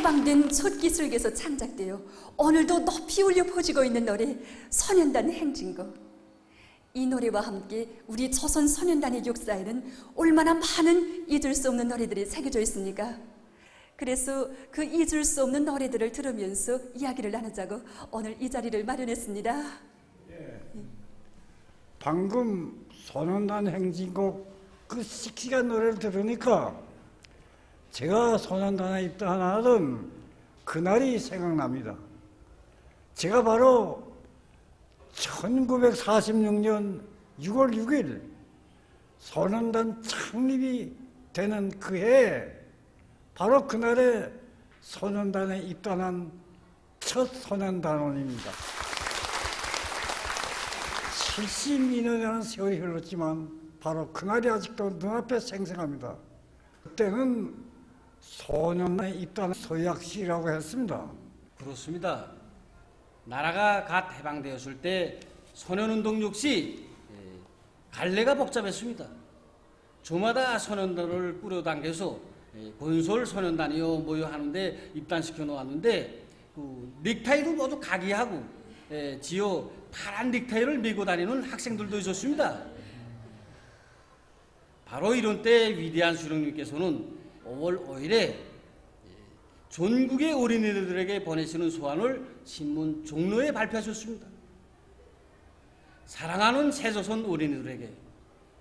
해방된 솥기술에서 창작되어 오늘도 높이 울려 퍼지고 있는 노래 소년단 행진곡. 이 노래와 함께 우리 조선 소년단의 역사에는 얼마나 많은 잊을 수 없는 노래들이 새겨져 있습니까? 그래서 그 잊을 수 없는 노래들을 들으면서 이야기를 나누자고 오늘 이 자리를 마련했습니다. 예. 방금 소년단 행진곡 그 씩씩한 노래를 들으니까 제가 소년단에 입단하던 그날이 생각납니다. 제가 바로 1946년 6월 6일 소년단 창립이 되는 그 해에 바로 그날에 소년단에 입단한 첫 소년단원입니다. 72년이라는 세월이 흘렀지만 바로 그날이 아직도 눈앞에 생생합니다. 그때는 소년단에 입단한 서약식이라고 했습니다. 그렇습니다. 나라가 갓 해방되었을 때 소년운동 역시 갈래가 복잡했습니다. 조마다 소년단을 끌어당겨서 본솔 소년단이요 뭐요 하는데 입단시켜 놓았는데 그 넥타이도 모두 각이하고 지요 파란 넥타이를 메고 다니는 학생들도 있었습니다. 바로 이런 때 위대한 수령님께서는 5월 5일에 전국의 어린이들에게 보내시는 소환을 신문 종로에 발표하셨습니다. 사랑하는 새조선 어린이들에게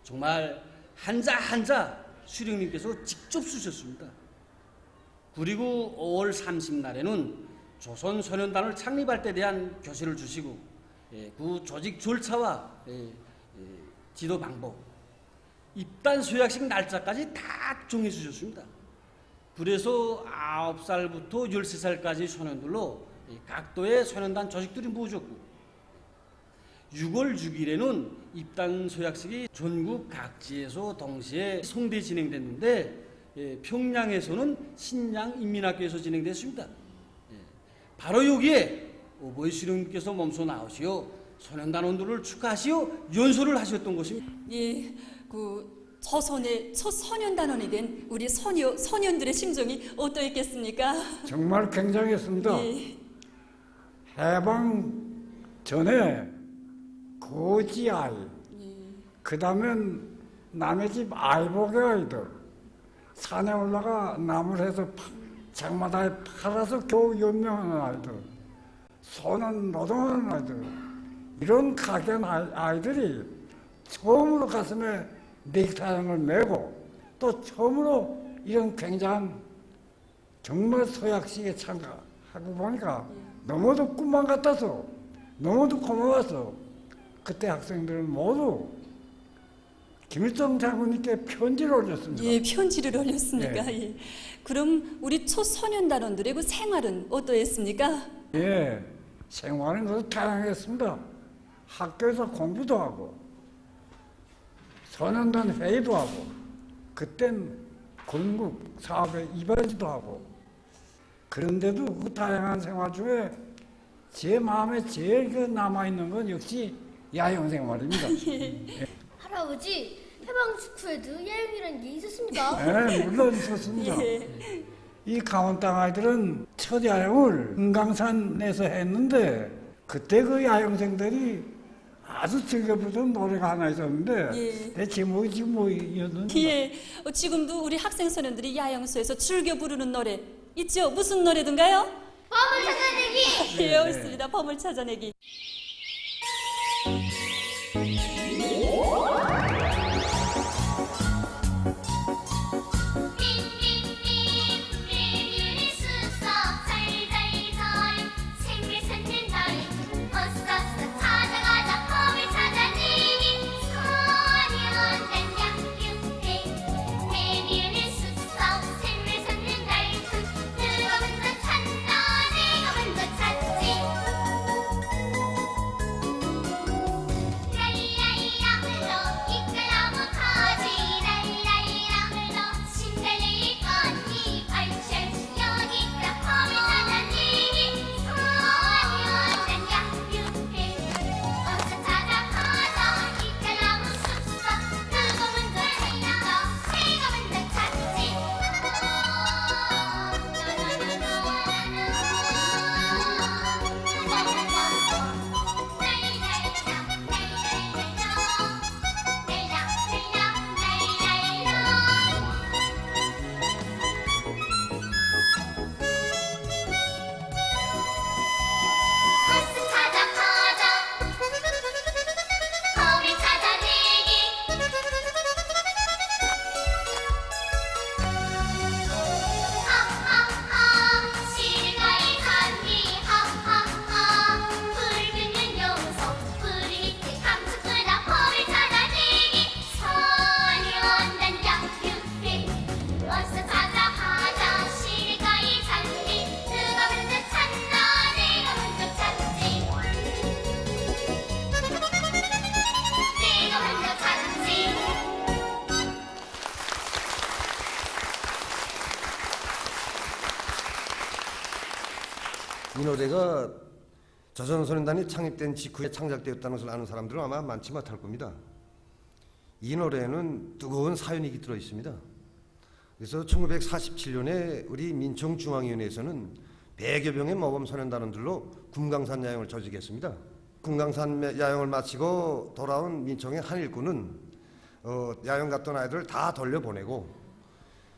정말 한자 한자 수령님께서 직접 쓰셨습니다. 그리고 5월 30날에는 조선 소년단을 창립할 때 대한 교시를 주시고 그 조직 절차와 지도 방법, 입단 서약식 날짜까지 다 정해 주셨습니다. 그래서 9살부터 13살까지 소년들로 각도의 소년단 조직들이 모여졌고 6월 6일에는 입단 서약식이 전국 각지에서 동시에 송대 진행됐는데 평양에서는 신양인민학교에서 진행됐습니다. 바로 여기에 오보이 수령님께서 몸소 나오시어 소년단원들을 축하하시어 연설을 하셨던 것입니다. 예, 조선의 첫 소년단원이 된 우리 소년들의 심정이 어떠했겠습니까? 정말 굉장했습니다. 예. 해방 전에 거지 아이, 그 다음엔 남의 집 아이보게 아이들, 산에 올라가 나무를 해서 장마다에 팔아서 겨우 연명하는 아이들, 손은 노동하는 아이들, 이런 가게한 아이들이 처음으로 가슴에 넥타이를 메고 또 처음으로 이런 굉장한 정말 서약식에 참가하고 보니까 너무도 꿈만 같아서 너무도 고마워서 그때 학생들은 모두 김일성 장군님께 편지를 올렸습니다. 예, 편지를 올렸습니까? 네. 예. 그럼 우리 초소년단원들의 그 생활은 어떠했습니까? 예, 생활은 아주 다양했습니다. 학교에서 공부도 하고 소년단 회의도 하고 그땐 건국 사업에 입하지도 하고 그런데도 그 다양한 생활 중에 제 마음에 제일 남아있는 건 역시 야영 생활입니다. 예. 할아버지, 해방 직후에도 야영이라는 게 있었습니까? 네, 물론 있었습니다. 예. 이 강원 땅 아이들은 첫 야영을 금강산에서 했는데 그때 그 야영생들이 아주 즐겨 부르던 노래가 하나 있었는데 예. 내 제목이 지금 뭐였는지 예, 지금도 우리 학생 소년들이 야영소에서 즐겨 부르는 노래 있죠? 무슨 노래든가요? 보물 찾아내기! 예, 있습니다. 보물 찾아내기. 이 노래가 조선소년단이 창립된 직후에 창작되었다는 것을 아는 사람들은 아마 많지 못할 겁니다. 이 노래에는 뜨거운 사연이 들어 있습니다. 그래서 1947년에 우리 민청중앙위원회에서는 100여 명의 모범 소년단원들로 금강산 야영을 조직했습니다. 금강산 야영을 마치고 돌아온 민청의 한 일꾼은 야영 갔던 아이들을 다 돌려보내고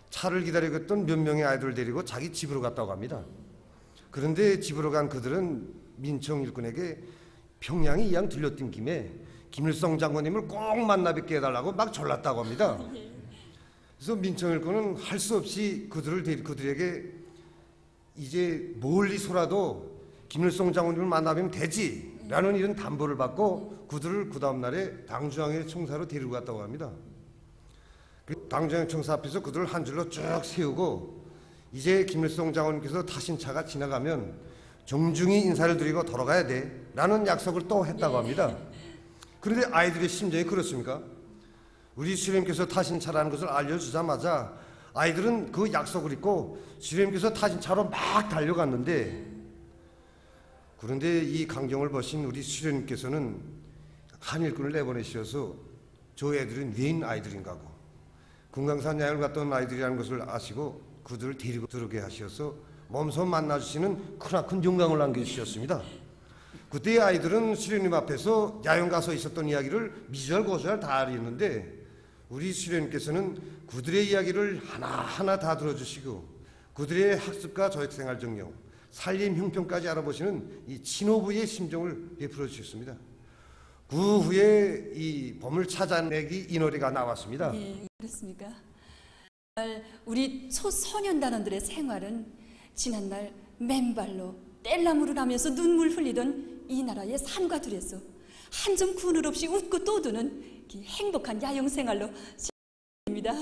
차를 기다리고 있던 몇 명의 아이들을 데리고 자기 집으로 갔다고 합니다. 그런데 집으로 간 그들은 민청 일꾼에게 평양이 이왕 들렸던 김에 김일성 장군님을 꼭 만나 뵙게 해달라고 막 졸랐다고 합니다. 그래서 민청 일꾼은 할 수 없이 그들에게 이제 멀리서라도 김일성 장군님을 만나뵈면 되지 라는 이런 담보를 받고 그들을 그 다음날에 당중앙회 청사로 데리고 갔다고 합니다. 당중앙회 청사 앞에서 그들을 한 줄로 쭉 세우고 이제 김일성 장군님께서 타신 차가 지나가면 정중히 인사를 드리고 돌아가야 돼 라는 약속을 또 했다고 합니다. 그런데 아이들의 심정이 그렇습니까? 우리 수령님께서 타신 차라는 것을 알려주자마자 아이들은 그 약속을 잊고 수령님께서 타신 차로 막 달려갔는데, 그런데 이 광경을 보신 우리 수령님께서는 한 일꾼을 내보내셔서 저 애들은 웬 아이들인가고 금강산 야영을 갔던 아이들이라는 것을 아시고 그들을 데리고 들어오게 하셔서 몸소 만나주시는 크나큰 영광을 남겨주셨습니다. 그때 아이들은 수령님 앞에서 야영 가서 있었던 이야기를 미절고절 다 알았는데 우리 수령님께서는 그들의 이야기를 하나하나 다 들어주시고 그들의 학습과 조직생활 정령, 살림 형편까지 알아보시는 이 친오부의 심정을 베풀어 주셨습니다. 그 후에 이 봄을 찾아내기 이 노래가 나왔습니다. 예, 그렇습니까? 우리 초소년단원들의 생활은 지난날 맨발로 뗄나무를 하면서 눈물 흘리던 이 나라의 산과 들에서 한 점 군울 없이 웃고 떠드는 행복한 야영 생활로 시작됩니다.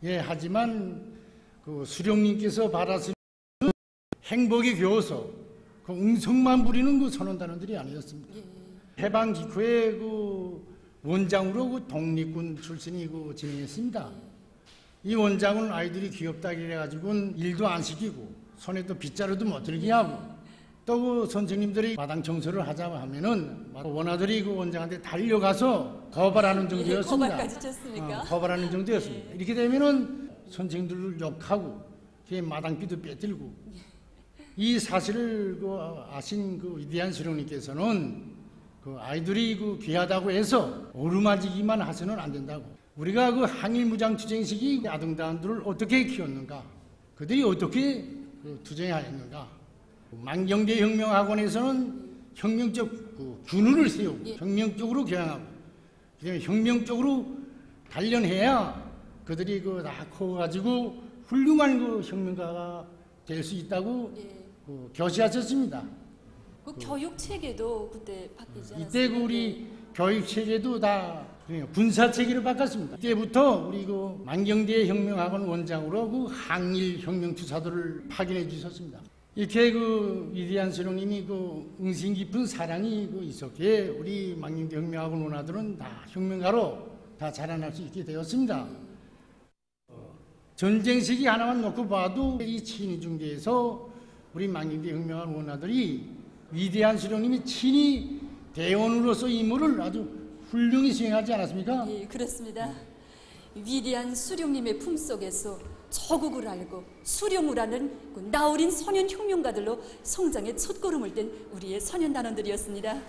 예, 하지만 그 수령님께서 바라시는 행복에 겨워서 그 응성만 부리는 그 선원단원들이 아니었습니다. 해방 직후에 그 원장으로 그 독립군 출신이 그 진행했습니다. 이 원장은 아이들이 귀엽다 그래가지고는 일도 안 시키고 손에 또 빗자루도 못 들게 하고 또 그 선생님들이 마당 청소를 하자 하면은 원아들이 그 원장한테 달려가서 거발하는 정도였습니다. 거발까지 쳤습니까? 거발하는 정도였습니다. 이렇게 되면은 선생들을 욕하고 마당비도 빼들고 이 사실을 그 아신 그 위대한 수령님께서는 그 아이들이 그 귀하다고 해서 오르맞이기만 해서는 안 된다고. 우리가 그 항일무장투쟁 시기 아동단들을 어떻게 키웠는가? 그들이 어떻게 그 투쟁하였는가? 만경대 혁명학원에서는 혁명적 그 균을 세우고 혁명적으로 교양하고 그다음에 혁명적으로 단련해야 그들이 그 다 커가지고 훌륭한 그 혁명가가 될 수 있다고 그 교시하셨습니다. 그 교육 체계도 그때 바뀌지 않았습니까? 이때 그 우리 교육 체계도 다 군사 체계로 바꿨습니다. 이때부터 우리 그 만경대 혁명학원 원장으로 그 항일 혁명 투사들을 파견해 주셨습니다. 이렇게 그 위대한 수령님이 그 응심 깊은 사랑이 그 있었기에 우리 만경대 혁명학원 원아들은 다 혁명가로 다 자라날 수 있게 되었습니다. 전쟁 시기 하나만 놓고 봐도 이 친위 중대에서 우리 만경대 혁명학원 원아들이 위대한 수령님이 친히 대원으로서 임무를 아주 훌륭히 수행하지 않았습니까? 예, 그렇습니다. 위대한 수령님의 품속에서 조국을 알고 수령을 하는 그 나어린 소년 혁명가들로 성장의 첫걸음을 뗀 우리의 소년단원들이었습니다.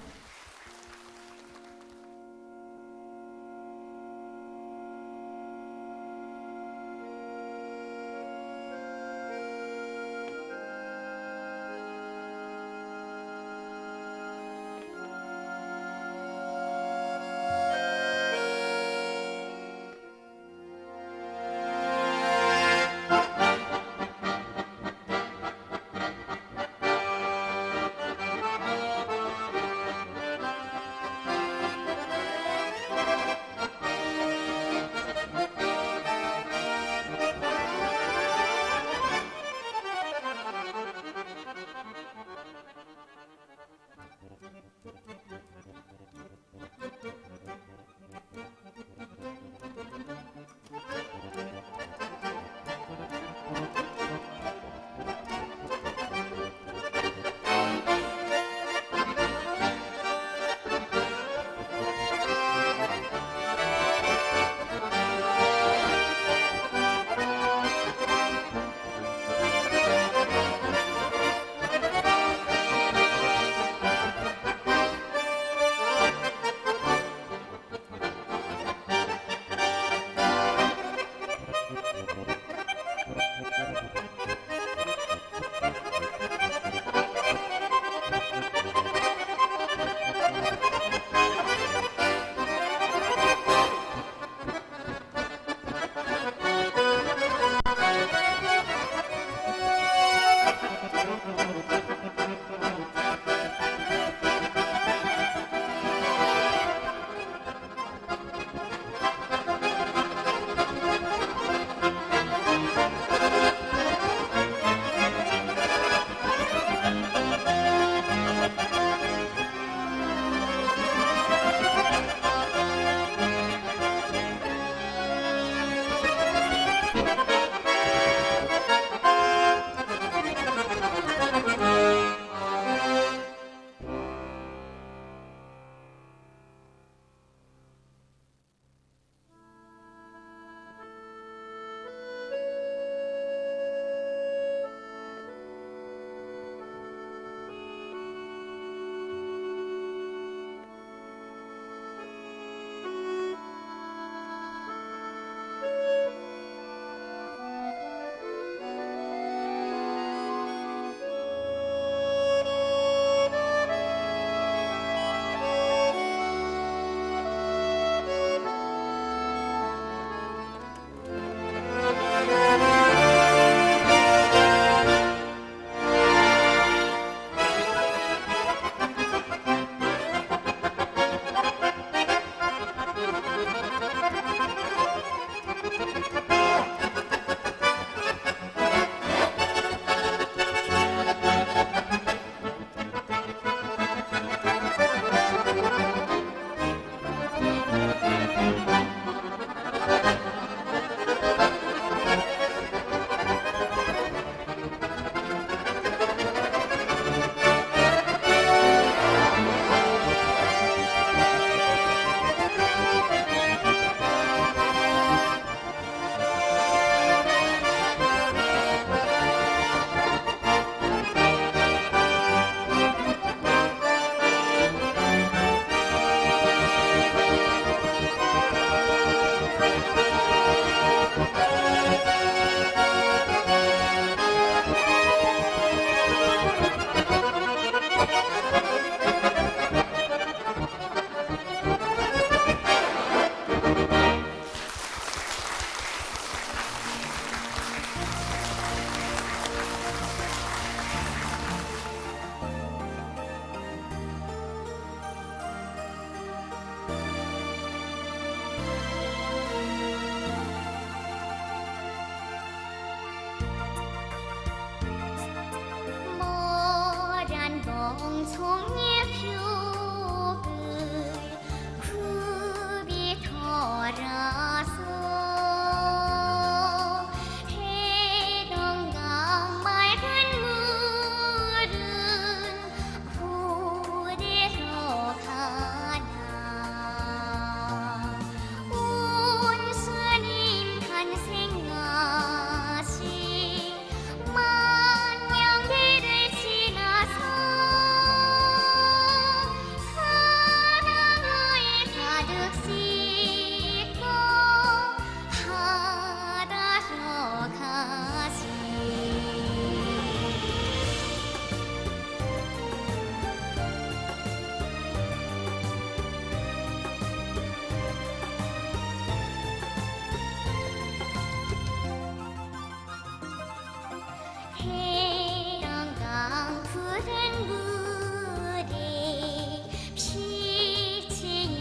태양강 푸른 물에 피치려는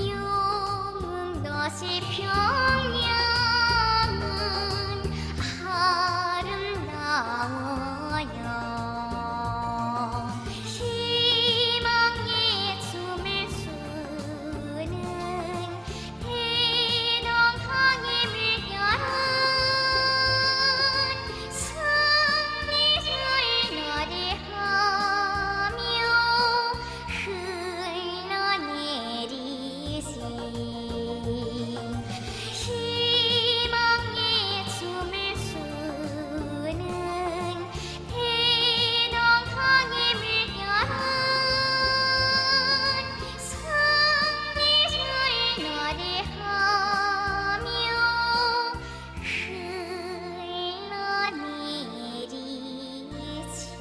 용도시 평양은 아름다워요. 희망의 춤을 추는 대동강의 물결은 승리를 노래하며 흘러내리시. 희망의 춤을 추는 대동강의 물결은 승리를 노래하며 흘러내리지.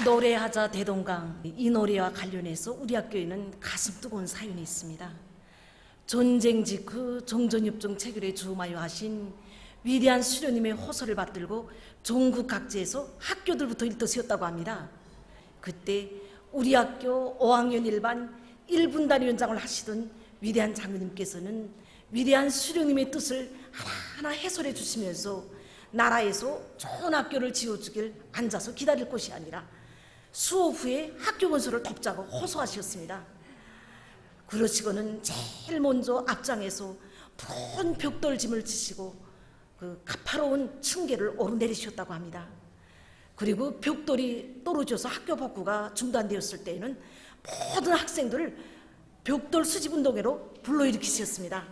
노래하자 대동강, 이 노래와 관련해서 우리 학교에는 가슴 뜨거운 사연이 있습니다. 전쟁 직후 종전협정 체결에 주마여 하신 위대한 수련님의 호소를 받들고 전국 각지에서 학교들부터 일터세웠다고 합니다. 그때 우리 학교 5학년 1반 1분단 위원장을 하시던 위대한 장로님께서는 위대한 수련님의 뜻을 하나하나 해설해 주시면서 나라에서 좋은 학교를 지어주길 앉아서 기다릴 것이 아니라 수업 후에 학교 건설을 돕자고 호소하셨습니다. 그러시고는 제일 먼저 앞장에서 푸른 벽돌짐을 지시고 그 가파로운 층계를 오르내리셨다고 합니다. 그리고 벽돌이 떨어져서 학교 복구가 중단되었을 때에는 모든 학생들을 벽돌 수집 운동회로 불러일으키셨습니다.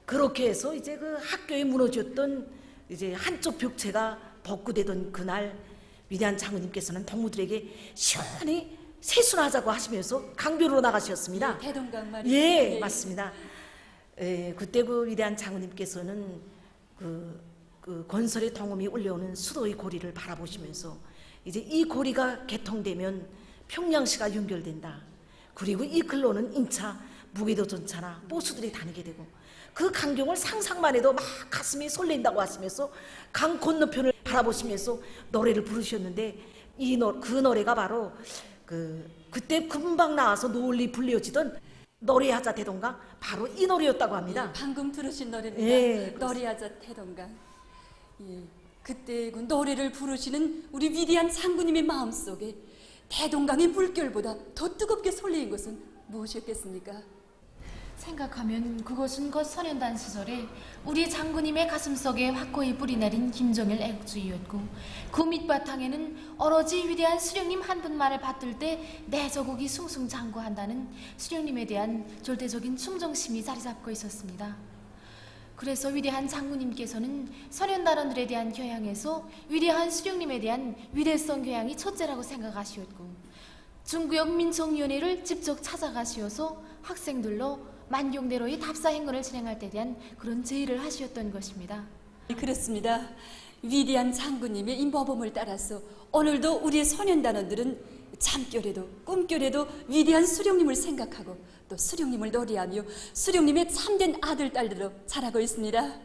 그렇게 해서 이제 그 학교에 무너졌던 이제 한쪽 벽체가 복구되던 그날 위대한 장로님께서는 동무들에게 시원히 세수나 하자고 하시면서 강변으로 나가셨습니다. 대동강 말이죠. 예, 맞습니다. 그때 그 위대한 장로님께서는 그 건설의 동음이 울려오는 수도의 고리를 바라보시면서 이제 이 고리가 개통되면 평양시가 연결된다. 그리고 이 글로는 인차, 무기도 전차나 보수들이 다니게 되고 그 광경을 상상만 해도 막 가슴이 설렌다고 하시면서 강 건너편을 바라보시면서 노래를 부르셨는데 그 노래가 바로 그때 금방 나와서 널리 불려지던 노래하자 대동강, 바로 이 노래였다고 합니다. 예, 방금 들으신 노래입니다. 예, 노래하자 대동강. 예, 그때 그 노래를 부르시는 우리 위대한 장군님의 마음속에 대동강의 물결보다 더 뜨겁게 설레인 것은 무엇이었겠습니까? 생각하면 그것은 곧 선현단 시절에 우리 장군님의 가슴속에 확고히 뿌리내린 김정일 애국주의였고 그 밑바탕에는 오로지 위대한 수령님 한 분만을 받들 때 내 조국이 숭숭장구한다는 수령님에 대한 절대적인 충정심이 자리잡고 있었습니다. 그래서 위대한 장군님께서는 선현단원들에 대한 교양에서 위대한 수령님에 대한 위대성 교양이 첫째라고 생각하시었고 중구역 민총위원회를 직접 찾아가시어서 학생들로 만경대로의 답사 행군을 진행할 때 대한 그런 제의를 하시었던 것입니다. 그렇습니다. 위대한 장군님의 이 모범을 따라서 오늘도 우리의 소년단원들은 잠결에도 꿈결에도 위대한 수령님을 생각하고 또 수령님을 노래하며 수령님의 참된 아들, 딸들로 자라고 있습니다.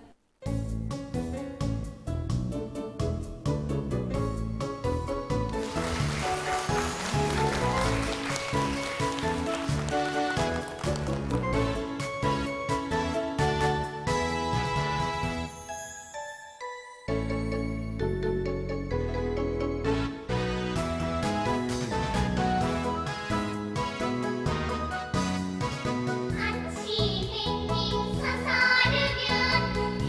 아침 햇빛 서서르면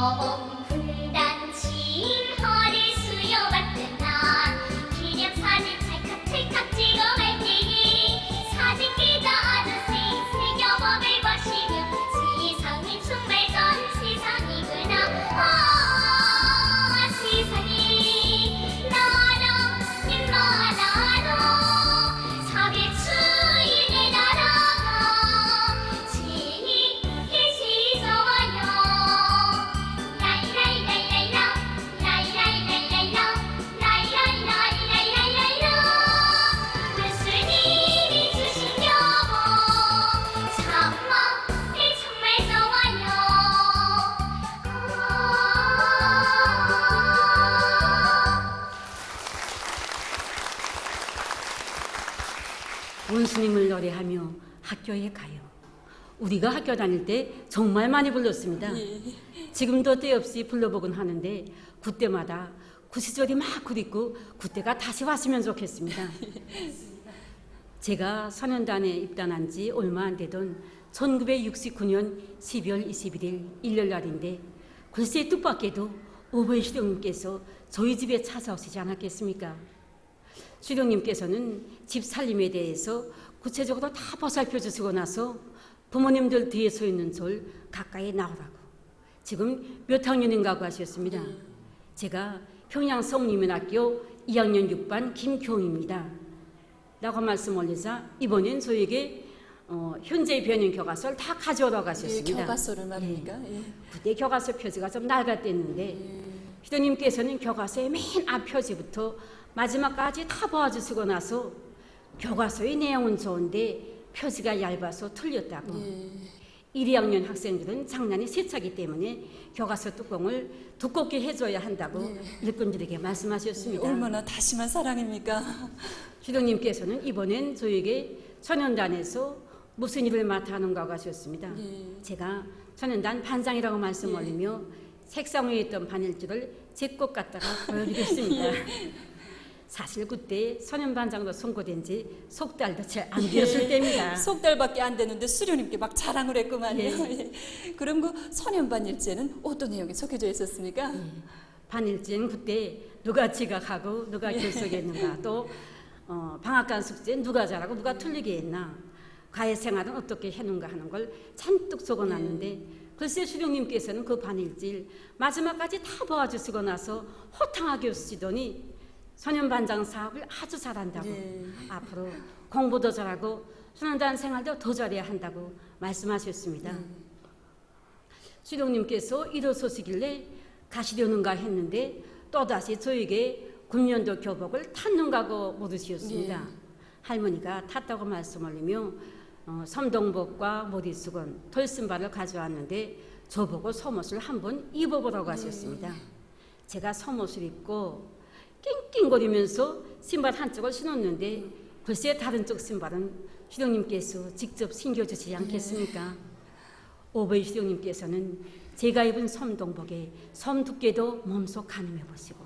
모범 분단친 허리 수여받던 나 기념사진 찰칵찰칵 찍어갈 테니 사진기자 아저씨 세경법을 보시며 세상이 정말 좋은 세상이구나. 세상이 나라는 사회 주인의 나라가 제일 좋아요. 라이라이라이라이라 라이라이라이라이라 라이라이라이라이라이라 예수님이 주신 여보 정말 좋아요. 원수님을 노래하며 학교에 가요. 우리가 학교 다닐 때 정말 많이 불렀습니다. 지금도 때 없이 불러보곤 하는데 그때마다 그 시절이 막 그립고 그때가 다시 왔으면 좋겠습니다. 제가 선현단에 입단한 지 얼마 안 되던 1969년 12월 21일 일요일 날인데 글쎄 뜻밖에도 오보이 수령님께서 저희 집에 찾아오시지 않았겠습니까? 수령님께서는 집 살림에 대해서 구체적으로 다 보살펴 주시고 나서 부모님들 뒤에 서 있는 저를 가까이 나오라고 지금 몇 학년인가고 하셨습니다. 제가 평양 성리면학교 2학년 6반 김교웅입니다. 라고 말씀 올리자 이번엔 저에게 현재의 변형 교과서를 다 가져오라고 하셨습니다. 교과서를 말입니까? 그때 교과서 표지가 좀 낡았댔는데 수령님께서는 교과서의 맨 앞 표지부터 마지막까지 다 보아주시고 나서 교과서의 내용은 좋은데 표지가 얇아서 틀렸다고 1, 2학년 학생들은 장난이 세차기 때문에 교과서 뚜껑을 두껍게 해줘야 한다고 일꾼들에게 말씀하셨습니다. 얼마나 다심한 사랑입니까? 주령님께서는 이번엔 저에게 천연단에서 무슨 일을 맡아 하는가 하셨습니다. 제가 천연단 반장이라고 말씀 올리며 책상 위에 있던 반일지를 제 것 갖다가 보여드렸습니다. 사실 그때 선임반장으로 선고된 지 석 달도 채 안 되었을 때입니다. 석 달밖에 안 되는데 수료님께 막 자랑을 했구만요. 그럼 그 선임반 일지에는 어떤 내용이 적혀져 있었습니까? 반일지는 그때 누가 지각하고 누가 결석했는가 또 방학간 숙제 누가 잘하고 누가 틀리게 했나 과외 생활은 어떻게 해놓은가 하는 걸 잔뜩 적어놨는데 글쎄 수령님께서는 그 반일지를 마지막까지 다 보아주시고 나서 호탕하게 쓰시더니 선임반장 사업을 아주 잘한다고 앞으로 공부도 잘하고 선임단 생활도 더 잘해야 한다고 말씀하셨습니다. 수령님께서 일어서시길래 가시려는가 했는데 또다시 저에게 군년도 교복을 탔는가고 물으셨습니다. 할머니가 탔다고 말씀 올리며 섬동복과 머리수건, 털신발을 가져왔는데 저보고 속옷을 한번 입어보라고 하셨습니다. 제가 속옷을 입고 낑낑거리면서 신발 한쪽을 신었는데 글쎄 다른 쪽 신발은 수령님께서 직접 신겨주시지 않겠습니까? 오버이 수령님께서는 제가 입은 섬동복에 섬 두께도 몸속 가늠해 보시고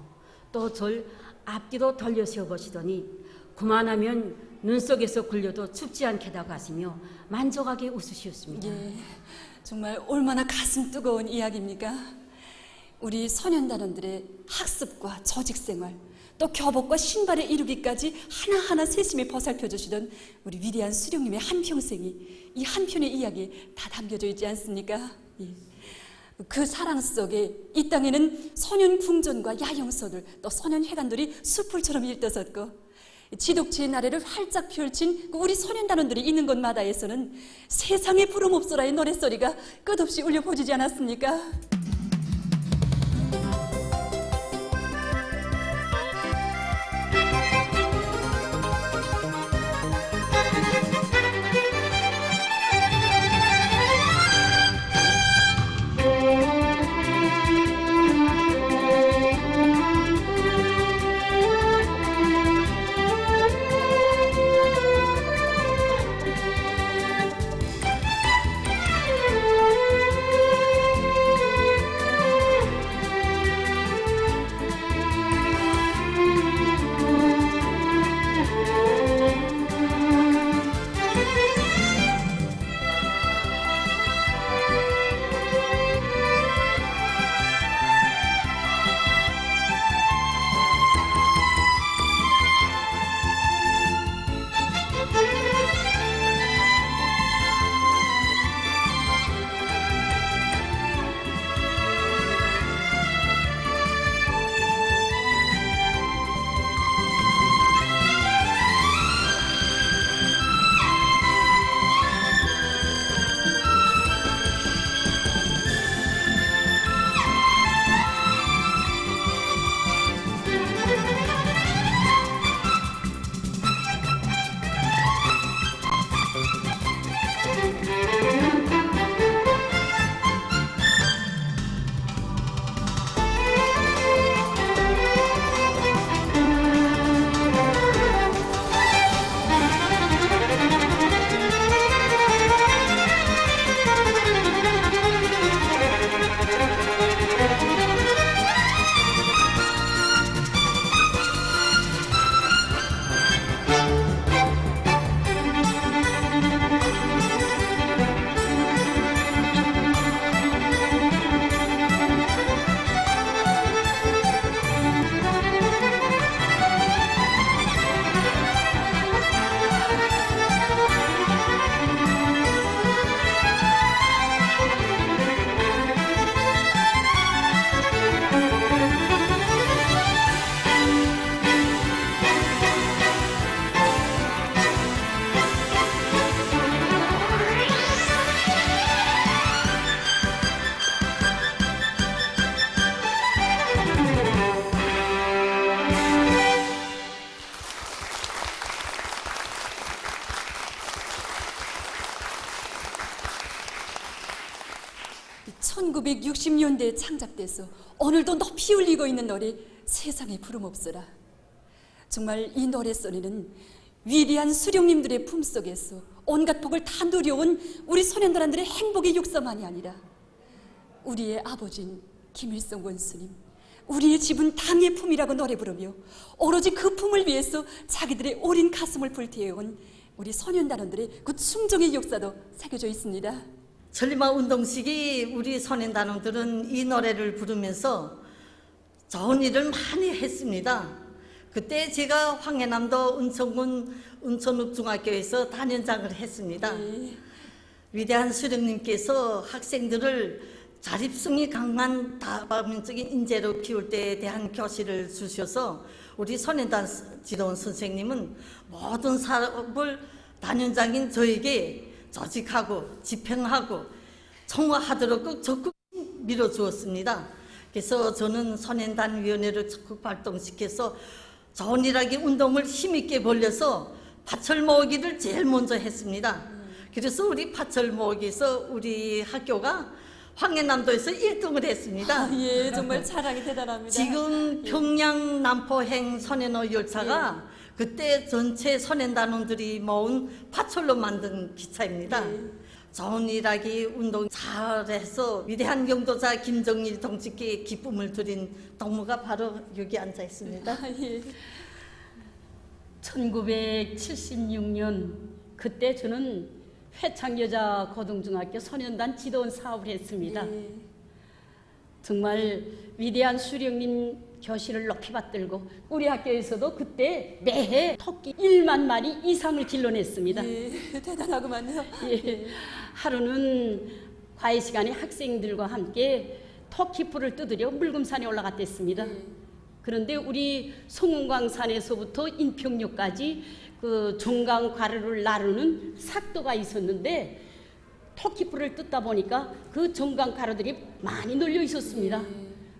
또 절 앞뒤로 돌려 세워 보시더니 그만하면 눈 속에서 굴려도 춥지 않게다고 하시며 만족하게 웃으셨습니다. 정말 얼마나 가슴 뜨거운 이야기입니까? 우리 소년단원들의 학습과 조직생활 또 교복과 신발에 이르기까지 하나하나 세심히 보살펴 주시던 우리 위대한 수령님의 한평생이 이 한편의 이야기에 다 담겨져 있지 않습니까? 그 사랑 속에 이 땅에는 소년 궁전과 야영소들 또 소년 회관들이 숲을처럼 일떠섰고 지독지의 나래를 활짝 펼친 우리 소년단원들이 있는 곳마다에서는 세상에 부름없어라의 노랫소리가 끝없이 울려 퍼지지 않았습니까? 1960년대에 창작돼서 오늘도 높이 울리고 있는 노래 세상에 부름없어라. 정말 이 노래소리는 위대한 수령님들의 품속에서 온갖 복을 다 누려온 우리 소년단원들의 행복의 육사만이 아니라 우리의 아버지인 김일성 원수님, 우리의 집은 당의 품이라고 노래 부르며 오로지 그 품을 위해서 자기들의 어린 가슴을 불태워온 우리 소년단원들의 그 충정의 역사도 새겨져 있습니다. 전리마 운동식이 우리 소년단원들은 이 노래를 부르면서 좋은 일을 많이 했습니다. 그때 제가 황해남도 은천군 은천읍중학교에서 단연장을 했습니다. 위대한 수령님께서 학생들을 자립성이 강한 다방면적인 인재로 키울 때에 대한 교실을 주셔서 우리 소년단 지도원 선생님은 모든 사업을 단연장인 저에게 조직하고 집행하고 총화하도록 적극 밀어주었습니다. 그래서 저는 소년단위원회를 적극 발동시켜서 좋은 일하기 운동을 힘있게 벌려서 파철 모으기를 제일 먼저 했습니다. 그래서 우리 파철 모으기에서 우리 학교가 황해남도에서 1등을 했습니다. 예, 정말 자랑이 대단합니다. 지금 평양 남포행 소년호 열차가 그때 전체 소년단원들이 모은 파철로 만든 기차입니다. 좋은 일하기 운동 잘해서 위대한 영도자 김정일 동지께 기쁨을 드린 동무가 바로 여기 앉아 있습니다. 1976년 그때 저는 회창여자고등중학교 소년단 지도원 사업을 했습니다. 정말 위대한 수령님 교실을 높이 받들고 우리 학교에서도 그때 매해 토끼 1만 마리 이상을 길러냈습니다. 대단하구만요. 하루는 과외 시간에 학생들과 함께 토끼풀을 뜯으려 물금산에 올라갔댔습니다. 그런데 우리 송은광산에서부터 인평역까지 그 종강 과로를 나르는 삭도가 있었는데 토끼풀을 뜯다 보니까 그 종강 가루들이 많이 널려 있었습니다.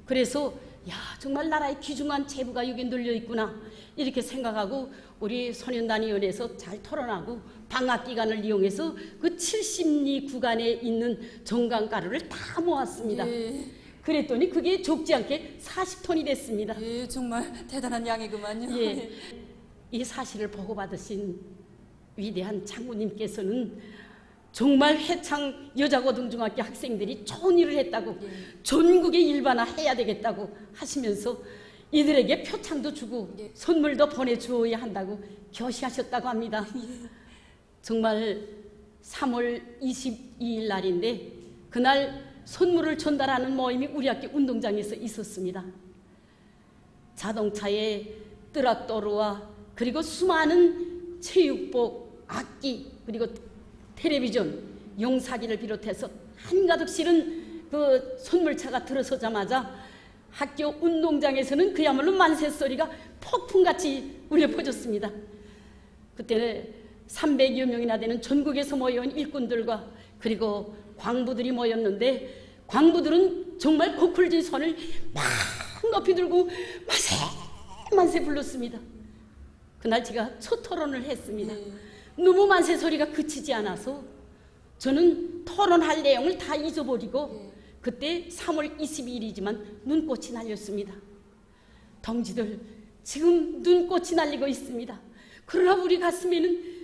그래서 야, 정말 나라의 귀중한 제부가 여기 널려 있구나 이렇게 생각하고 우리 소년단위원회에서 잘 토론하고 방학 기간을 이용해서 그 70리 구간에 있는 종강 가루를 다 모았습니다. 그랬더니 그게 적지 않게 40톤이 됐습니다. 정말 대단한 양이구만요. 이 사실을 보고받으신 위대한 장군님께서는 정말 회창 여자고등중학교 학생들이 좋은 일을 했다고 전국에 일반화해야 되겠다고 하시면서 이들에게 표창도 주고 선물도 보내주어야 한다고 교시하셨다고 합니다. 정말 3월 22일 날인데 그날 선물을 전달하는 모임이 우리 학교 운동장에서 있었습니다. 자동차에 트락도르와 그리고 수많은 체육복, 악기 그리고 텔레비전, 용사기를 비롯해서 한가득 실은 그 선물차가 들어서자마자 학교 운동장에서는 그야말로 만세 소리가 폭풍같이 울려 퍼졌습니다. 그때 300여 명이나 되는 전국에서 모여온 일꾼들과 그리고 광부들이 모였는데 광부들은 정말 고클진 손을 막 높이 들고 만세 만세 불렀습니다. 그날 제가 첫 토론을 했습니다. 너무 만세 소리가 그치지 않아서 저는 토론할 내용을 다 잊어버리고 그때 3월 22일이지만 눈꽃이 날렸습니다. 동지들 지금 눈꽃이 날리고 있습니다. 그러나 우리 가슴에는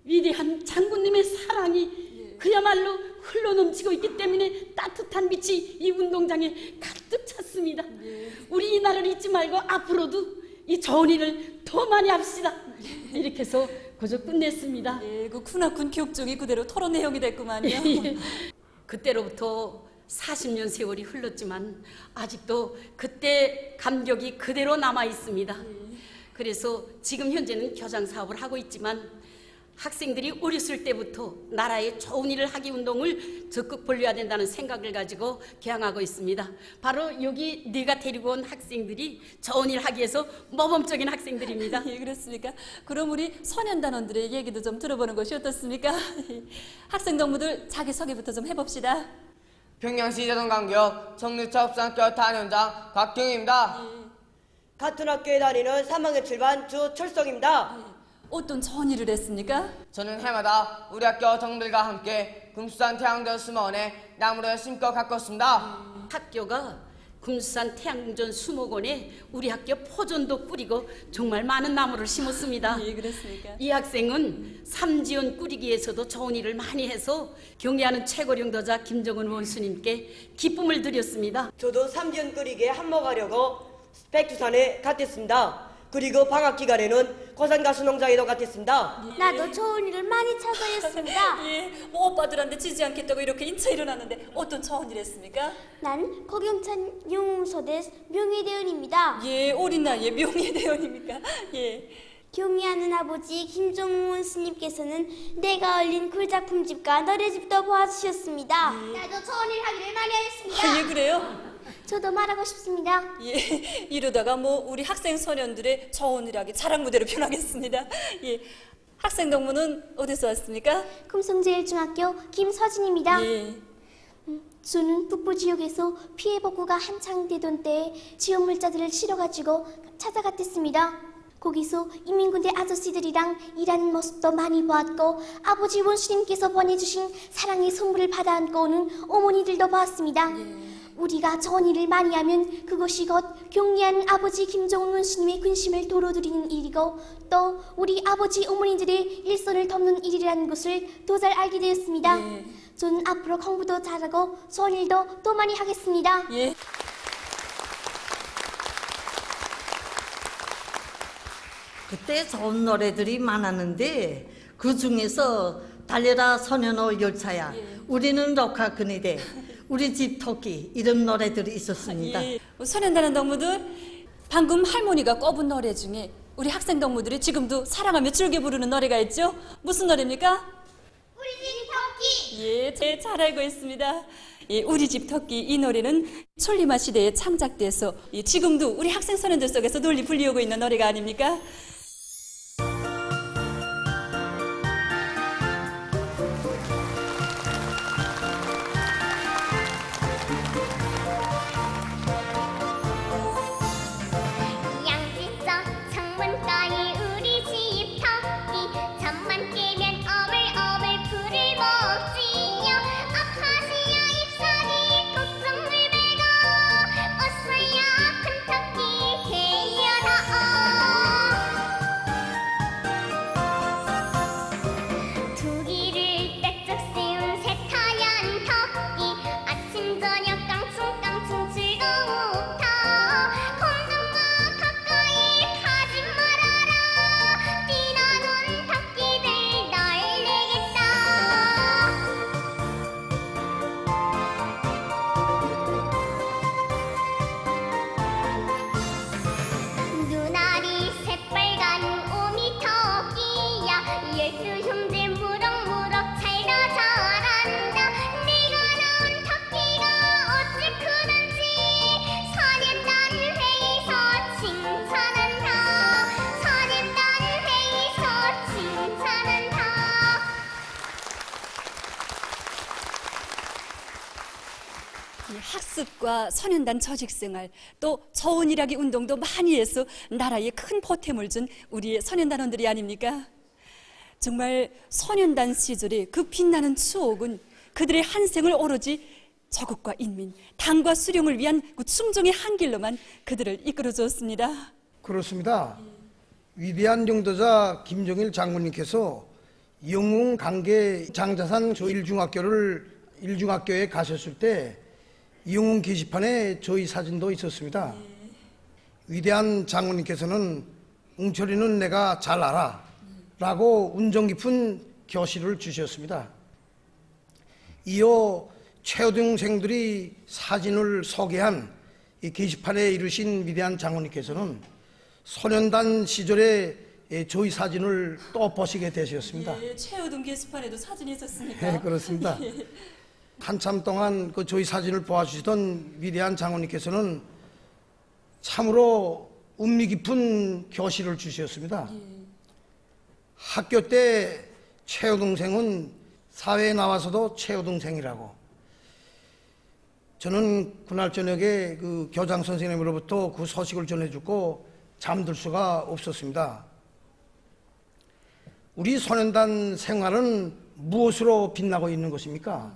위대한 장군님의 사랑이 그야말로 흘러넘치고 있기 때문에 따뜻한 빛이 이 운동장에 가득 찼습니다. 우리 이 날을 잊지 말고 앞으로도 이 좋은 일을 더 많이 합시다. 이렇게 해서 그저 끝냈습니다. 그 크나큰 교육종이 그대로 토론 내용이 됐구만요. 그때로부터 40년 세월이 흘렀지만 아직도 그때 감격이 그대로 남아 있습니다. 그래서 지금 현재는 교장 사업을 하고 있지만 학생들이 어렸을 때부터 나라의 좋은 일을 하기 운동을 적극 벌려야 된다는 생각을 가지고 개항하고 있습니다. 바로 여기 내가 데리고 온 학생들이 좋은 일 하기 위해서 모범적인 학생들입니다. 그렇습니까? 그럼 우리 소년단원들의 얘기도 좀 들어보는 것이 어떻습니까? 학생 동무들 자기소개부터 좀 해봅시다. 평양시 자동강격 청류차업상학교 단원장 곽경입니다. 같은 학교에 다니는 3학년 7반 주철석입니다. 어떤 좋은 일을 했습니까? 저는 해마다 우리 학교 동들과 함께 금수산 태양전 수목원에 나무를 심고 가꿨습니다. 학교가 금수산 태양전 수목원에 우리 학교 포전도 꾸리고 정말 많은 나무를 심었습니다. 예, 그렇습니까? 이 학생은 삼지연 꾸리기에서도 좋은 일을 많이 해서 경애하는 최고령도자 김정은 원수님께 기쁨을 드렸습니다. 저도 삼지연 꾸리기에 한몫하려고 백두산에 갔댔습니다. 그리고 방학 기간에는 고산가수 농장에도 갔댔습니다. 나도 좋은 일을 많이 찾아냈습니다. 예, 뭐 오빠들한테 지지 않겠다고 이렇게 인차 일어났는데 어떤 좋은 일 했습니까? 난 고경찬 용서대 명예대원입니다. 예, 어린 나이에 명예대원입니까? 예. 경의하는 아버지 김종문 스님께서는 내가 얼린 굴작품집과 너래집도 보아주셨습니다. 나도 좋은 일 하기를 많이 하였습니다. 예, 그래요? 저도 말하고 싶습니다. 예, 이러다가 뭐 우리 학생 소년들의 좋은 일하기 자랑 무대로 변하겠습니다. 예, 학생 동무는 어디서 왔습니까? 금성제일중학교 김서진입니다. 예. 저는 북부 지역에서 피해 복구가 한창 되던 때에 지원물자들을 실어가지고 찾아갔댔습니다. 거기서 이민군대 아저씨들이랑 일하는 모습도 많이 보았고 아버지 원수님께서 보내주신 사랑의 선물을 받아 안고 오는 어머니들도 보았습니다. 우리가 좋은 일을 많이 하면 그것이 곧 경리하는 아버지 김정은 원수님의 근심을 도로드리는 일이고 또 우리 아버지 어머니들의 일손을 돕는 일이라는 것을 더 잘 알게 되었습니다. 저는 앞으로 공부도 잘하고 좋은 일도 더 많이 하겠습니다. 예. 그때 좋은 노래들이 많았는데 그 중에서 달려라 소년호 열차야, 우리는 럭카 그네대, 우리 집 토끼 이런 노래들이 있었습니다. 예. 소년단원 동무들 방금 할머니가 꼽은 노래 중에 우리 학생 동무들이 지금도 사랑하며 즐겨 부르는 노래가 있죠? 무슨 노래입니까? 우리 집 토끼. 예, 제 잘 알고 있습니다. 예, 우리 집 토끼 이 노래는 천리마 시대에 창작돼서 지금도 우리 학생 소년들 속에서 널리 불리우고 있는 노래가 아닙니까? 학습과 소년단 조직생활 또 좋은 일하기 운동도 많이 해서 나라에 큰 보탬을 준 우리의 소년단원들이 아닙니까? 정말 소년단 시절의 그 빛나는 추억은 그들의 한 생을 오로지 조국과 인민, 당과 수령을 위한 그 충정의 한 길로만 그들을 이끌어 주었습니다. 그렇습니다. 위대한 용도자 김정일 장군님께서 영웅 강계 장자산 일중학교에 가셨을 때 영웅 게시판에 저희 사진도 있었습니다. 위대한 장군님께서는 웅철이는 내가 잘 알아 라고 운정 깊은 교시를 주셨습니다. 이어 최우등생들이 사진을 소개한 이 게시판에 이르신 위대한 장군님께서는 소년단 시절에 저희 사진을 또 보시게 되셨습니다. 예, 최우등 게시판에도 사진이 있었습니까? 네, 그렇습니다. 예. 한참 동안 그 저희 사진을 보아주시던 위대한 장군님께서는 참으로 운미 깊은 교시를 주셨습니다. 학교 때 최우등생은 사회에 나와서도 최우등생이라고. 저는 그날 저녁에 그 교장 선생님으로부터 그 소식을 전해주고 잠들 수가 없었습니다. 우리 소년단 생활은 무엇으로 빛나고 있는 것입니까?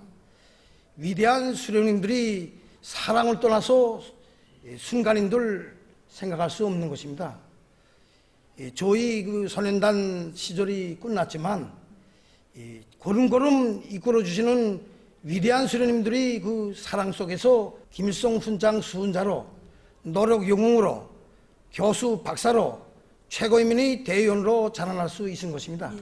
위대한 수령님들이 사랑을 떠나서 순간인들 생각할 수 없는 것입니다. 저희 그 소년단 시절이 끝났지만 걸음걸음 이끌어주시는 위대한 수령님들이 그 사랑 속에서 김일성 훈장 수훈자로, 노력 영웅으로, 교수 박사로, 최고인민의 대의원으로 자라날 수 있은 것입니다.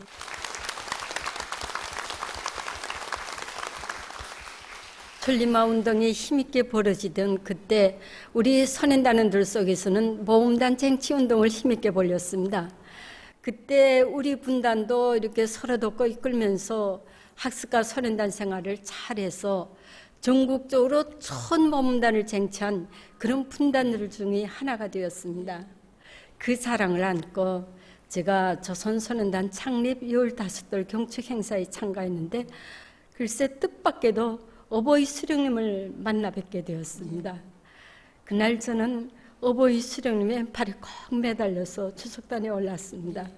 천리마 운동이 힘있게 벌어지던 그때 우리 소년단원들 속에서는 모험단 쟁취운동을 힘있게 벌였습니다. 그때 우리 분단도 이렇게 서로 돕고 이끌면서 학습과 소년단 생활을 잘해서 전국적으로 천 모험단을 쟁취한 그런 분단들 중에 하나가 되었습니다. 그 사랑을 안고 제가 조선소년단 창립 15돌 경축 행사에 참가했는데 글쎄 뜻밖에도 어버이 수령님을 만나 뵙게 되었습니다. 그날 저는 어버이 수령님의 팔에 꼭 매달려서 추석단에 올랐습니다.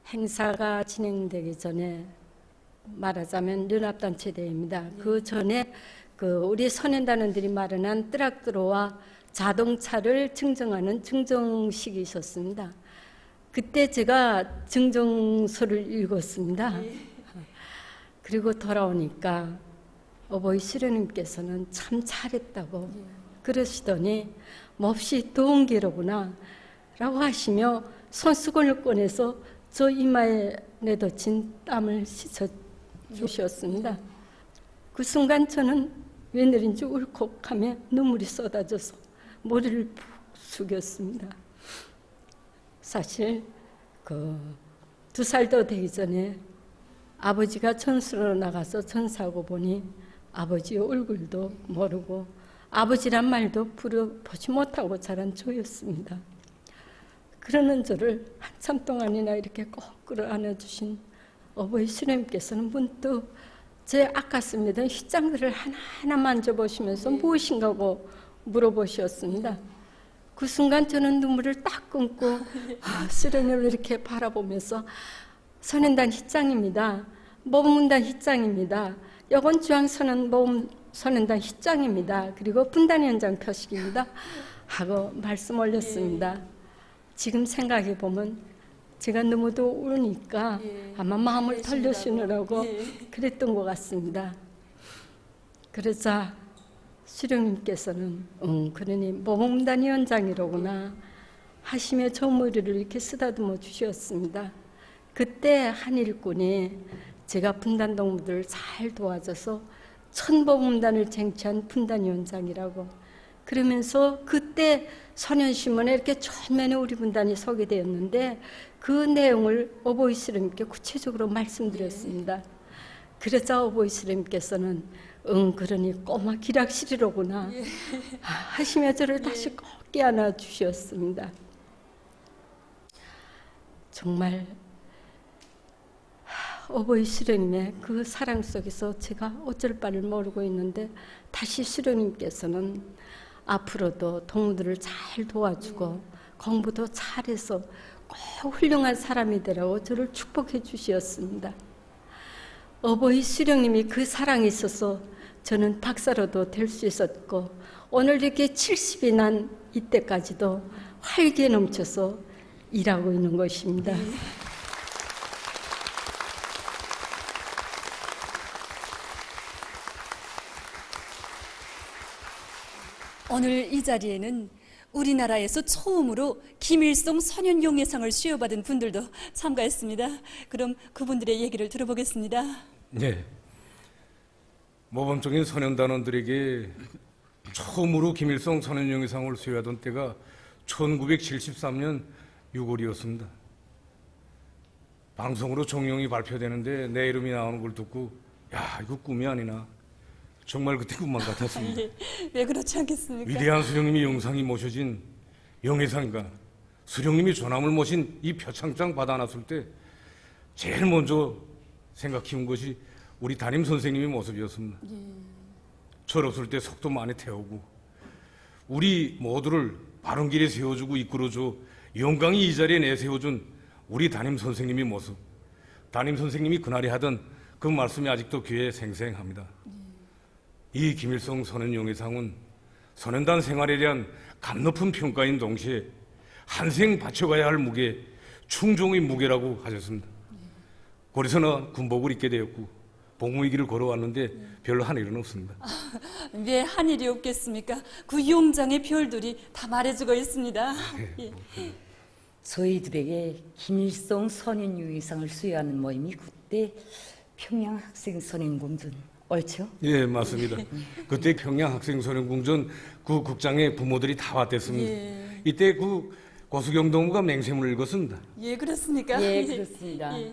행사가 진행되기 전에 말하자면 연합단체 대회입니다. 그 전에 우리 소년단원들이 마련한 트랙터와 자동차를 증정하는 증정식이 있었습니다. 그때 제가 증정서를 읽었습니다. 그리고 돌아오니까 어버이 수령님께서는 참 잘했다고 그러시더니 몹시 동기로구나 라고 하시며 손수건을 꺼내서 저 이마에 내도친 땀을 씻어 주셨습니다. 그 순간 저는 웬일인지 울컥하며 눈물이 쏟아져서 머리를 푹 숙였습니다. 사실 2살도 되기 전에 아버지가 전수로 나가서 전사하고 보니 아버지의 얼굴도 모르고 아버지란 말도 부려보지 못하고 자란 저였습니다. 그러는 저를 한참 동안이나 이렇게 꼭 끌어안아주신 어버이 수령님께서는 문득 제 아깝습니다. 휘장들을 하나하나 만져보시면서 무엇인가고 물어보셨습니다. 그 순간 저는 눈물을 딱 끊고 수령님을 이렇게 바라보면서 소년단 휘장입니다. 모범문단 휘장입니다. 여건 중앙선언 모범 소년단 휘장입니다. 그리고 분단위원장 표식입니다. 하고 말씀 올렸습니다. 지금 생각해 보면 제가 너무도 우니까 아마 마음을 털려주느라고 그랬던 것 같습니다. 그러자 수령님께서는 그러니 모범단위원장이로구나 하시며 저 머리를 이렇게 쓰다듬어 주셨습니다. 그때 한 일꾼이 제가 분단 동무들을 잘 도와줘서 천보분단을 쟁취한 분단위원장이라고 그러면서 그때 소년신문에 이렇게 전면에 우리 분단이 소개되었는데 그 내용을 어버이 수령님께 구체적으로 말씀드렸습니다. 그러자 어버이 수령님께서는 그러니 꼬마 기락실이로구나 하시며 저를 다시 꼭 깨안아 주셨습니다. 정말 어버이 수령님의 그 사랑 속에서 제가 어쩔 바를 모르고 있는데 다시 수령님께서는 앞으로도 동무들을 잘 도와주고 공부도 잘해서 꼭 훌륭한 사람이 되라고 저를 축복해 주셨습니다. 어버이 수령님이 그 사랑이 있어서 저는 박사로도 될 수 있었고 오늘 이렇게 70이 난 이때까지도 활기에 넘쳐서 일하고 있는 것입니다. 오늘 이 자리에는 우리나라에서 처음으로 김일성 선현용예상을 수여받은 분들도 참가했습니다. 그럼 그분들의 얘기를 들어보겠습니다. 네, 모범적인 소년단원들에게 처음으로 김일성 선현용예상을 수여하던 때가 1973년 6월이었습니다. 방송으로 종용이 발표되는데 내 이름이 나오는 걸 듣고 야, 이거 꿈이 아니나 정말 그때 꿈만 같았습니다. 왜 그렇지 않겠습니까? 위대한 수령님이 영상이 모셔진 영예상인가 수령님이 조남을 모신 이 표창장 받아놨을 때 제일 먼저 생각해온 것이 우리 담임 선생님의 모습이었습니다. 철없을 때 속도 많이 태우고 우리 모두를 바른 길에 세워주고 이끌어줘 영광이 이 자리에 내세워준 우리 담임 선생님의 모습 담임 선생님이 그날에 하던 그 말씀이 아직도 귀에 생생합니다. 이 김일성 선현용의상은 선현단 생활에 대한 값높은 평가인 동시에 한생 바쳐가야 할 무게, 충종의 무게라고 하셨습니다. 그래서나 군복을 입게 되었고 복무의 길을 걸어왔는데 별로 한 일은 없습니다. 왜 한 일이 없겠습니까? 그 용장의 별들이 다 말해주고 있습니다. 예. 저희들에게 김일성 선현유의상을 수여하는 모임이 그때 평양 학생 선현공전 옳죠? 예, 맞습니다. 그때 평양 학생 선현공전 그 국장의 부모들이 다 왔댔습니다. 예. 이때 그 고수경 동무가 맹세문을 읽었습니다. 예, 그렇습니까? 예, 그렇습니다. 예.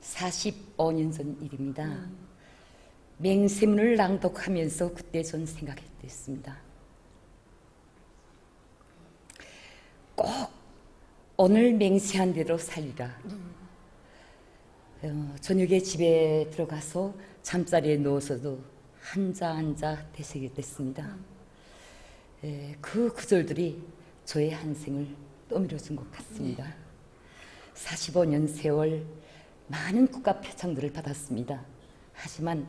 45년 전 일입니다. 맹세문을 낭독하면서 그때 전 생각했습니다. 꼭 오늘 맹세한 대로 살리라. 저녁에 집에 들어가서 잠자리에 누워서도 한자 되새겼습니다. 그 구절들이 저의 한생을 떠밀어준 것 같습니다. 45년 세월 많은 국가 표창들을 받았습니다. 하지만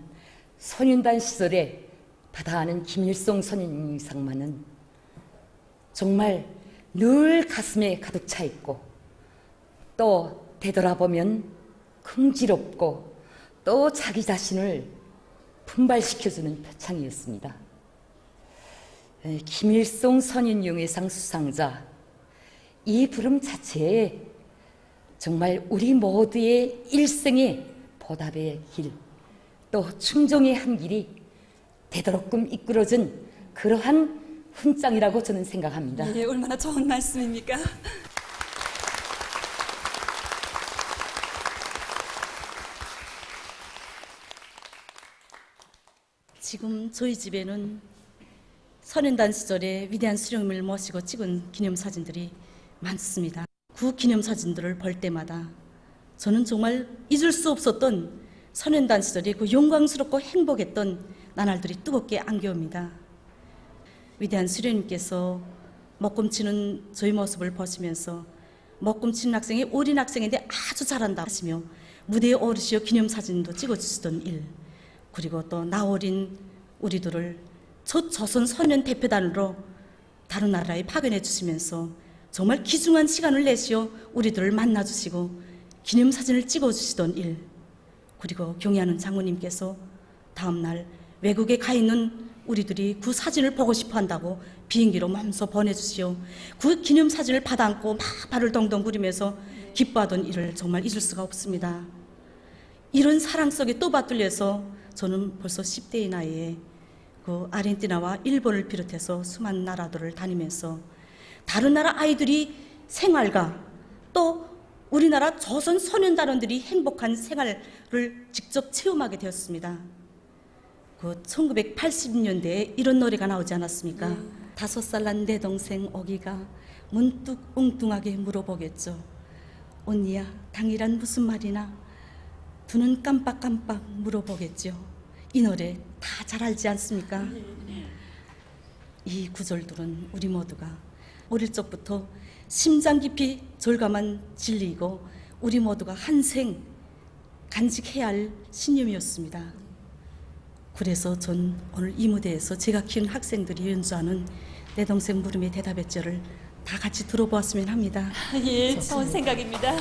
선윤단 시절에 받아하는 김일성 선현유의상만은 정말 늘 가슴에 가득 차 있고 또 되돌아보면 긍지롭고 또 자기 자신을 분발시켜주는 표창이었습니다. 김일성 선현유의상 수상자, 이 부름 자체에 정말 우리 모두의 일생의 보답의 길, 또 충정의 한 길이 되도록끔 이끌어준 그러한 훈장이라고 저는 생각합니다. 예, 얼마나 좋은 말씀입니까? 지금 저희 집에는 선현단 시절에 위대한 수령님을 모시고 찍은 기념사진들이 많습니다. 그 기념사진들을 볼 때마다 저는 정말 잊을 수 없었던 선현단 시절의 그 영광스럽고 행복했던 나날들이 뜨겁게 안겨옵니다. 위대한 수령님께서 먹금 치는 저희 모습을 보시면서 먹금 치는 학생이 어린 학생인데 아주 잘한다 하시며 무대에 오르시어 기념사진도 찍어주시던 일, 그리고 또 나어린 우리들을 첫 조선 선현 대표단으로 다른 나라에 파견해 주시면서 정말 귀중한 시간을 내시어 우리들을 만나주시고 기념사진을 찍어주시던 일, 그리고 경애하는 장모님께서 다음날 외국에 가 있는 우리들이 그 사진을 보고 싶어 한다고 비행기로 몸소 보내주시오. 그 기념사진을 받아안고 막 발을 동동 구르면서 기뻐하던 일을 정말 잊을 수가 없습니다. 이런 사랑 속에 또 받들려서 저는 벌써 10대의 나이에 그 아르헨티나와 일본을 비롯해서 수많은 나라들을 다니면서 다른 나라 아이들이 생활과 또 우리나라 조선 소년단원들이 행복한 생활을 직접 체험하게 되었습니다. 그 1980년대에 이런 노래가 나오지 않았습니까? 5살 난 내 동생 오기가 문득 엉뚱하게 물어보겠죠. 언니야, 당이란 무슨 말이나? 두 눈 깜빡깜빡 물어보겠죠. 이 노래 다 잘 알지 않습니까? 이 구절들은 우리 모두가 어릴 적부터 심장 깊이 절감한 진리이고 우리 모두가 한생 간직해야 할 신념이었습니다. 그래서 전 오늘 이 무대에서 제가 키운 학생들이 연주하는 내 동생 물음의 대답했죠를 다 같이 들어보았으면 합니다. 예, 좋은 생각입니다.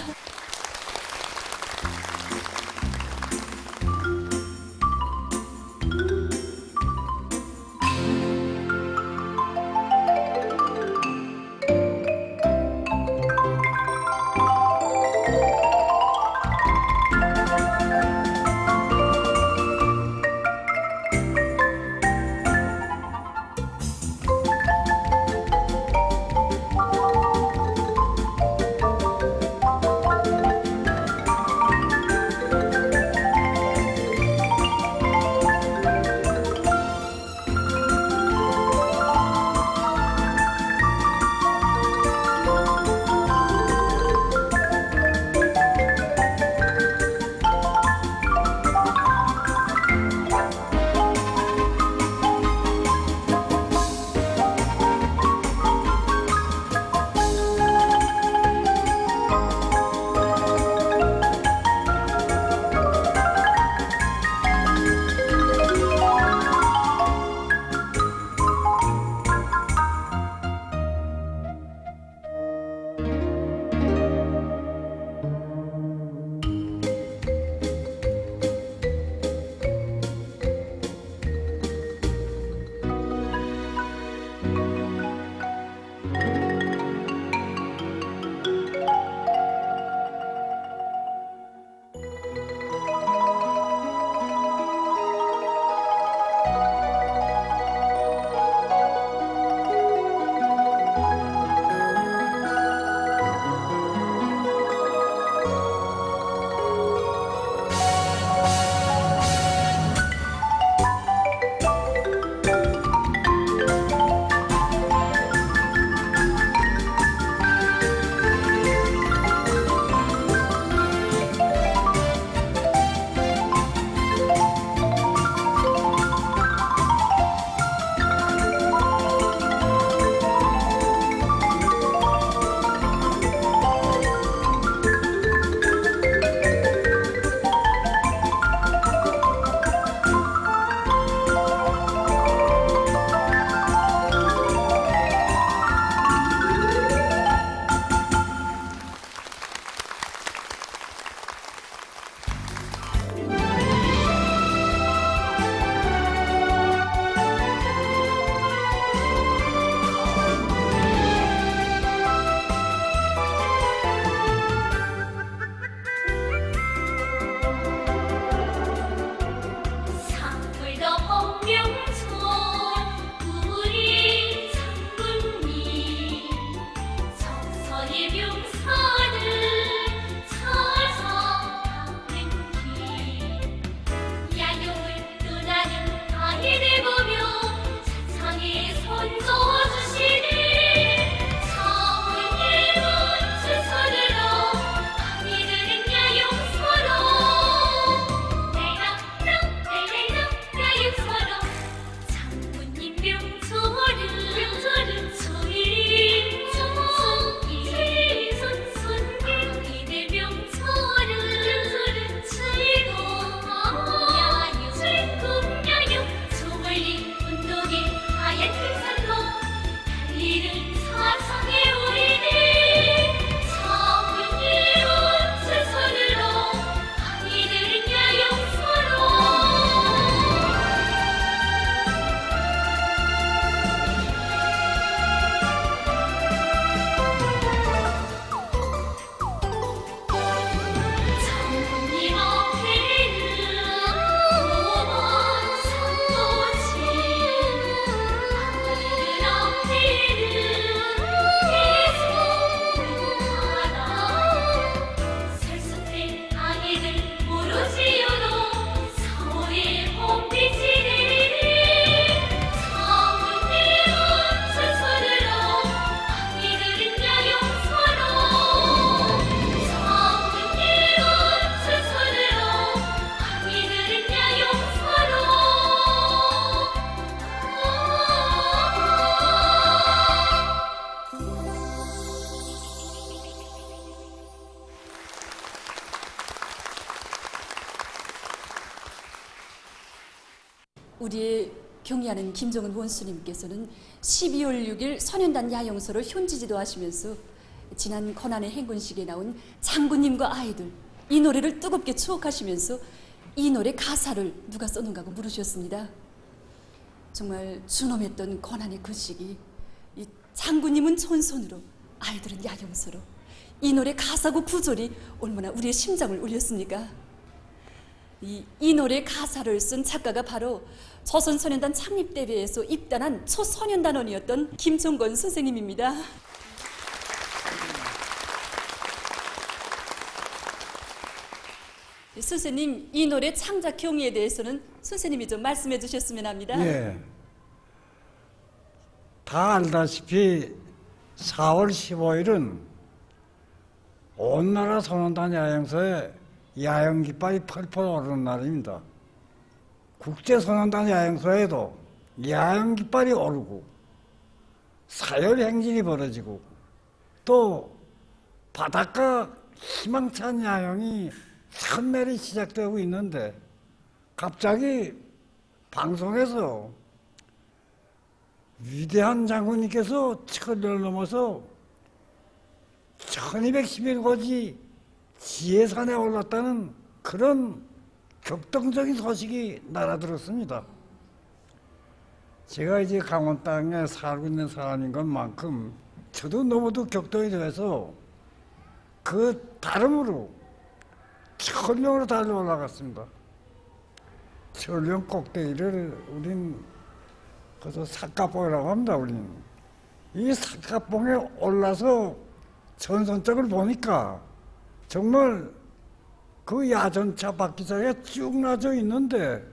우리의 경의하는 김정은 원수님께서는 12월 6일 선연단 야영소로 현지지도 하시면서 지난 고난의 행군식에 나온 장군님과 아이들 이 노래를 뜨겁게 추억하시면서 이 노래 가사를 누가 써놓은가 고 물으셨습니다. 정말 준엄했던 고난의 그 시기, 이 장군님은 촌손으로, 아이들은 야영소로, 이 노래 가사고 구절이 얼마나 우리의 심장을 울렸습니까? 이 노래 가사를 쓴 작가가 바로 조선소년단 창립대회에서 입단한 초소년단원이었던 김종건 선생님입니다. 선생님, 이 노래 창작 경위에 대해서는 선생님이 좀 말씀해 주셨으면 합니다. 예. 다 알다시피 4월 15일은 온 나라 소년단 야영소에 야영 깃발이 펄펄 오르는 날입니다. 국제 소년단 야영소에도 야영 깃발이 오르고 사열 행진이 벌어지고 또 바닷가 희망찬 야영이 선멸이 시작되고 있는데 갑자기 방송에서 위대한 장군님께서 천년을 넘어서 1211고지 지혜산에 올랐다는 그런 격동적인 소식이 날아들었습니다. 제가 이제 강원 땅에 살고 있는 사람인 것만큼 저도 너무도 격동이 돼서 그 다름으로 천령으로 달려 올라갔습니다. 천령 꼭대기를 우린 그래서 삿갓봉이라고 합니다. 우리는 이 삿갓봉에 올라서 전선적을 보니까 정말 그 야전차 바퀴장에 쭉 놔져 있는데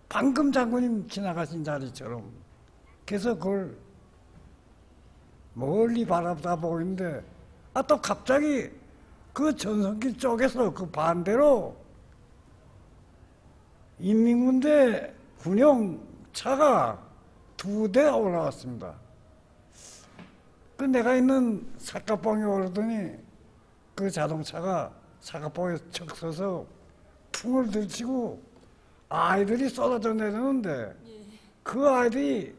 방금 장군님 지나가신 자리처럼 그래서 그걸 멀리 바라보다 보고 있는데 또 갑자기 그 전선길 쪽에서 그 반대로 인민군대 군용차가 2대 올라왔습니다. 그 내가 있는 삿갓봉에 오르더니 그 자동차가 삿갓봉에 척 서서 풍을 들치고 아이들이 쏟아져 내리는데 그 아이들이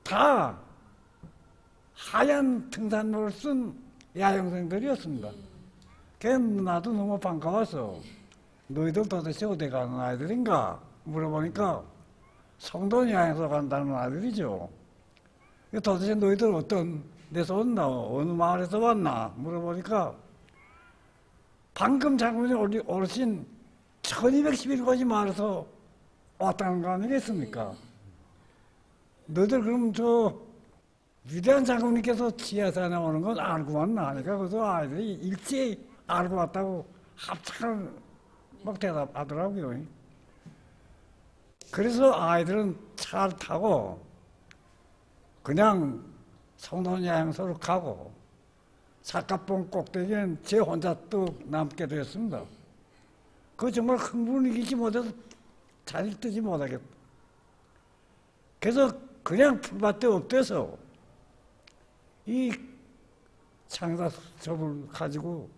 다 하얀 등산로를 쓴 야영생들이었습니다. 그래서 나도 너무 반가워서 너희들 도대체 어디 가는 아이들인가 물어보니까 성돈 야영소 간다는 아이들이죠. 도대체 너희들 어떤 데서 왔나 어느 마을에서 왔나 물어보니까 방금 장군이 오르신 1211고지 마을에서 왔다는 거 아니겠습니까? 너희들 그럼 저 위대한 장군님께서 지하산에 오는 건 알고 왔나 하니까 그래서 아이들이 일제히 알고 왔다고 합창을 막 대답하더라고요. 그래서 아이들은 차를 타고 그냥 성돈 야영소로 가고 삿갓봉 꼭대기엔 제 혼자 또 남게 되었습니다. 그 정말 흥분을 이기지 못해서 자리를 뜨지 못하겠다. 그래서 그냥 풀밭에 엎드려서 이 창사섭을 가지고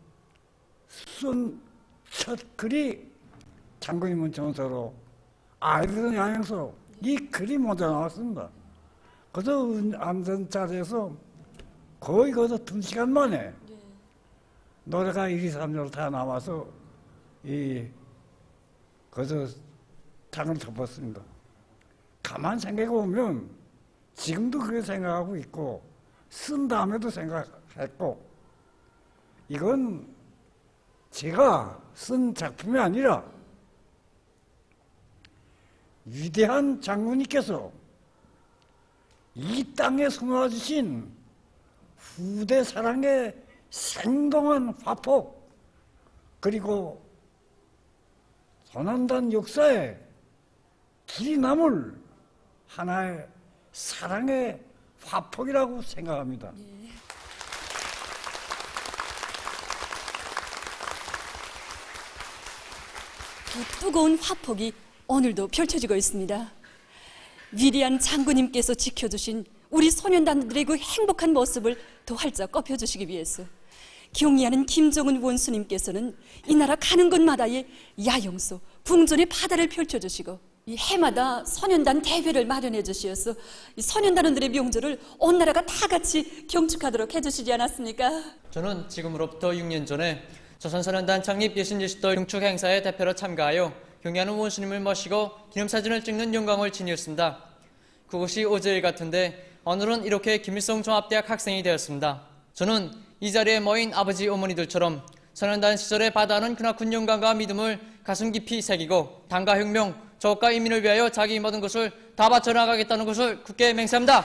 쓴 첫 글이 장군님은 전서로 아이들은 야영소 이 글이 먼저 나왔습니다. 그래서 앉은 자리에서 거의 거기서 2시간 만에 노래가 1, 2, 3절 다 나와서 거기서 장을 덮었습니다. 가만 생각해보면 지금도 그렇게 생각하고 있고 쓴 다음에도 생각했고 이건 제가 쓴 작품이 아니라 위대한 장군님께서 이 땅에 숨어주신 후대 사랑의 생동한 화폭 그리고 소년단 역사에 길이 남을 하나의 사랑의 화폭이라고 생각합니다. 그 뜨거운 화폭이 오늘도 펼쳐지고 있습니다. 위대한 장군님께서 지켜주신 우리 소년단들의 그 행복한 모습을 더 활짝 꺾여주시기 위해서 경의하는 김정은 원수님께서는 이 나라 가는 곳마다의 야영소, 궁전의 바다를 펼쳐주시고 이 해마다 선현단 대회를 마련해 주시어서 이 선현단원들의 명절을 온 나라가 다 같이 경축하도록 해주시지 않았습니까? 저는 지금으로부터 6년 전에 조선선현단 창립 66돌 경축 행사에 대표로 참가하여 경의하는 원수님을 모시고 기념사진을 찍는 영광을 지녔습니다. 그것이 어제일 같은데 오늘은 이렇게 김일성 종합대학 학생이 되었습니다. 저는 이 자리에 모인 아버지 어머니들처럼 선현단 시절에 받아하는 크나큰 영광과 믿음을 가슴 깊이 새기고 당과 혁명, 조국과 인민을 위하여 자기 모든 것을 다 바쳐 나가겠다는 것을 굳게 맹세합니다.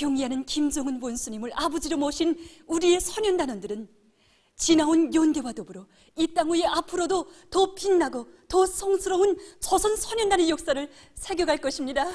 경의하는 김정은 원수님을 아버지로 모신 우리의 선현단원들은 지나온 연대와 더불어 이 땅 위에 앞으로도 더 빛나고 더 성스러운 조선 선현단의 역사를 새겨갈 것입니다.